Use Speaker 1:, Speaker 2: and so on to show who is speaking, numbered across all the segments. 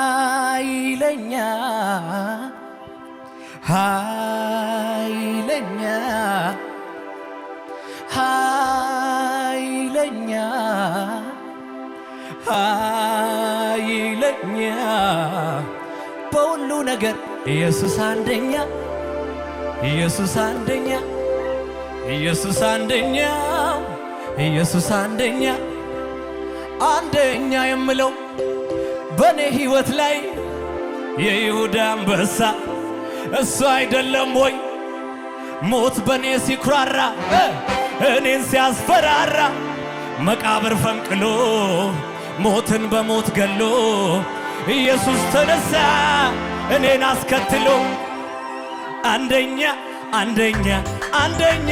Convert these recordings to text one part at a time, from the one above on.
Speaker 1: ኃይለኛ ኃይለኛ ኃይለኛ ኃይለኛ በሁሉ ነገር ኢየሱስ አንደኛ ኢየሱስ አንደኛ ኢየሱስ አንደኛ ኢየሱስ አንደኛ አንደኛ የምለው በኔ ሕይወት ላይ የይሁዳ አንበሳ እሱ አይደለም ወይ? ሞት በኔ ሲኩራራ እኔን ሲያስፈራራ መቃብር ፈንቅሎ ሞትን በሞት ገሎ ኢየሱስ ተነሳ እኔን አስከትሎ አንደኛ አንደኛ አንደኛ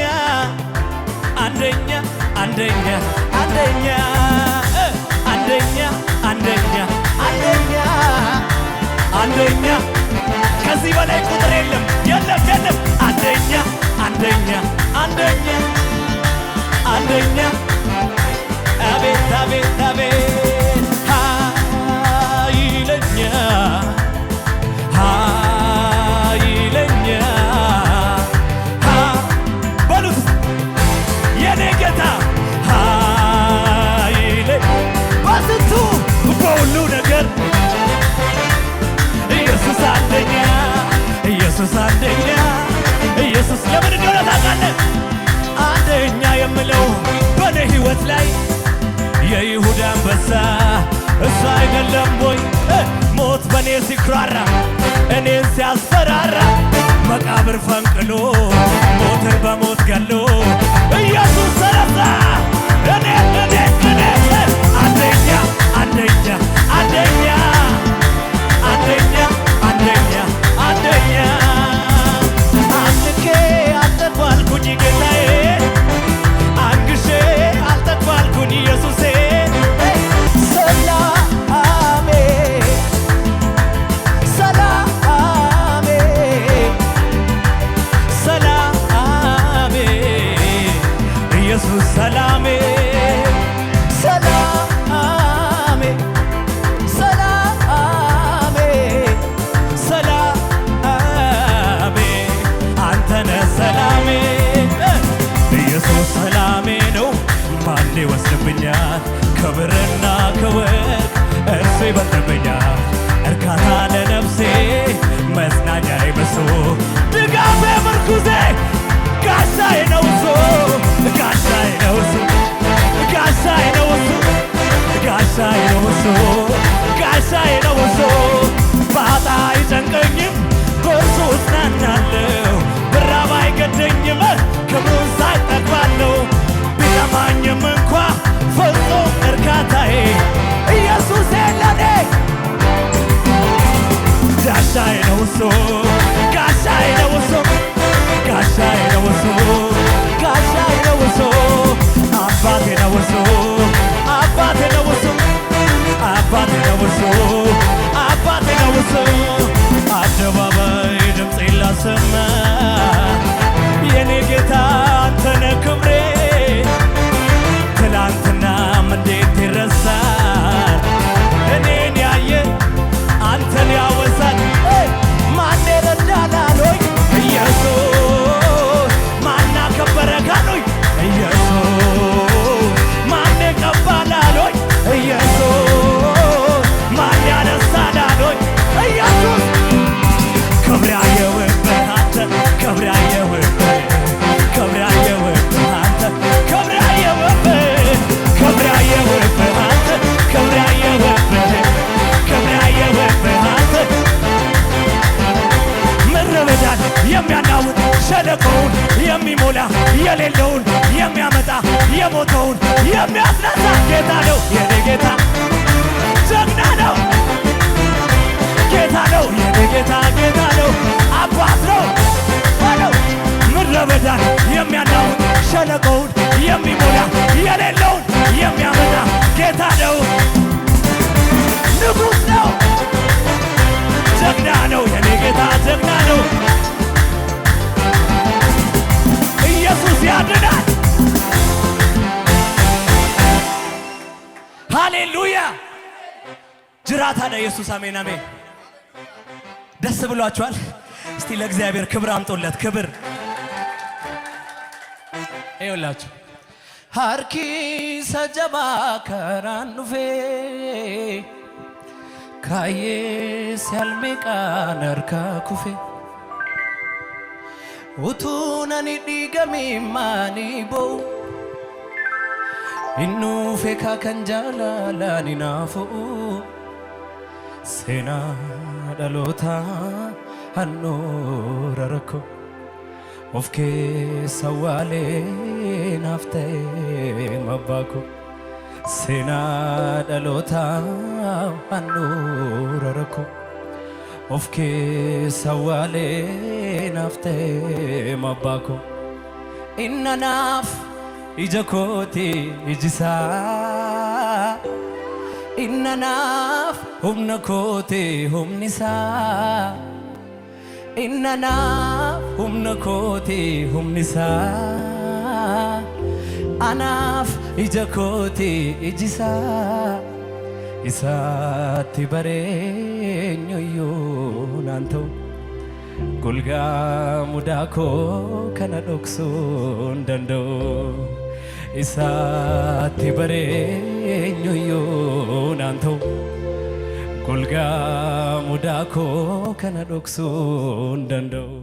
Speaker 1: አንደኛ አንደኛ አንደኛ አንደኛ አንደኛ አንደኛ አንደኛ ከዚህ በላይ ቁጥር የለም የለም የለም አንደኛ አንደኛ አንደኛ አንደኛ አቤት አቤት አቤት ኃይለኛ ኃይለኛ በሉት የኔ ጌታ ኃይለኛ በስንቱ በሁሉ ነገር ኢየሱስ አንደኛ ኢየሱስ አንደኛ ኢየሱስ ለምን እንደሆነ ታውቃለህ? አንደኛ የምለው በኔ ሕይወት ላይ የይሁዳ አንበሳ እሱ አይደለም ወይ? ሞት በኔ ሲኩራራ እኔን ሲያስፈራራ መቃብር ፈንቅሎ ሞትን በሞት ገሎ ኢየሱስ ተነሳ እኔ አንደኛ አንደኛ አንደኛ አንደኛ አንደኛ አንደኛ አምልኬ አልጠግባልኩኝ ጌታዬ አንግሼ አልጠግባልኩኝ ኢየሱሴ ሰላሜ ሰላሜ ሰላሜ ኢየሱስ ሰላሜ ሰላሜ ሰላሜ ሰላሜ አንተነ ሰላሜ ኢየሱስ ሰላሜ ነው። ማን ይወስድብኛል? ክብርና ክብር እርሱ ይበልጥብኛል። እርካታ ለነፍሴ መጽናኛዬ በሱ ድጋፌ ምርኩዜ ጋሻዬ ነው እሱ ጋሻዬ ነው እሱ ጋሻዬ ነው እሱ ጋሻዬ ነው እሱ ጋሻዬ ነው እሱ ባጣ አይጨንቀኝም በእርሱ እጽናናለሁ። ብራብ አይገደኝም ክብሩን ሳይ እጠግባለሁ። ቢጠማኝም እንኳ ፍጹም እርካታዬ ኢየሱሴ ለኔ ጋሻዬ ነው እሱ ጋሻዬ ነው እሱ ጋሻዬ ነው እሱ ጋሻዬ ነው እሱ አባቴ ነው እሱ አባቴ ነው እሱ አባቴ ነው እሱ አባቴ ነው እሱ አደባባይ ድምፄን ላሰማ የኔ ጌታ አንተነ ክብሬ ትላንትናም እንዴት ይረሳል? እኔን ያየ አንተን ያወሳል። ማን ረዳላሎይ ኢየሱስ ማን አከበረ ካሎይ ኢየሱስ ማን ቀባላሎይ ኢየሱስ ማን ያነሳላሎይ ኢየሱስ ክብር ያየውብህ አንተ ክብር ያየውብህ ክብር ያየውብህ አንተ ክብር ያየውብህ ክብር ያየውብህ አንተ ክብር ያየውብህ ክብር ያየውብህ አንተ ምድረ በዳን የሚያናውጥ ሸለቆውን የሚሞላ የሌለውን የሚያመጣ የሞተውን የሚያስነሳ ጌታ ነው የኔ ጌታ ጀግና ነው ጌታ ነው የኔ ጌታ ጌታ ነው አባት ነው ነው ምድረ በዳን የሚያናውጥ ሸለቆውን የሚሞላ የሌለውን የሚያመጣ ጌታ ነው ንጉሥ ነው ጀግና ነው የኔ ጌታ ጀግና ነው ኢየሱስ ያድናል። ሃሌሉያ ጅራት አለ ኢየሱስ። አሜን አሜን። ደስ ብሏችኋል? እስቲ ለእግዚአብሔር ክብር አምጡለት። ክብር ይውላችሁ። ሃርኪ ሰጀባ ከራኑፌ ካዬ ሲያልሜቃ ነርካ ኩፌ utuunani dhiigamimaani bo'u innuufe kan jaalalaani naafu'u seenaa dhaloota handhuura rakkoo of keessa waalee naaf ta'e mabbaako seenaa dhaloota handhuura rakkoo of keessa waalee naaf ta'e mabbaako inna naaf ija kooti ijisaa inna naaf humna kooti humnisaa inna naaf humna kooti humnisaa anaaf ija kooti ijisaa isaatti bareenyoyyoo naan ta'u golgaa mudaa koo kana dhoksuu hin danda'u isaatti bareenyoyyoo naan ta'u golgaa mudaa koo kana dhoksuu hin danda'u.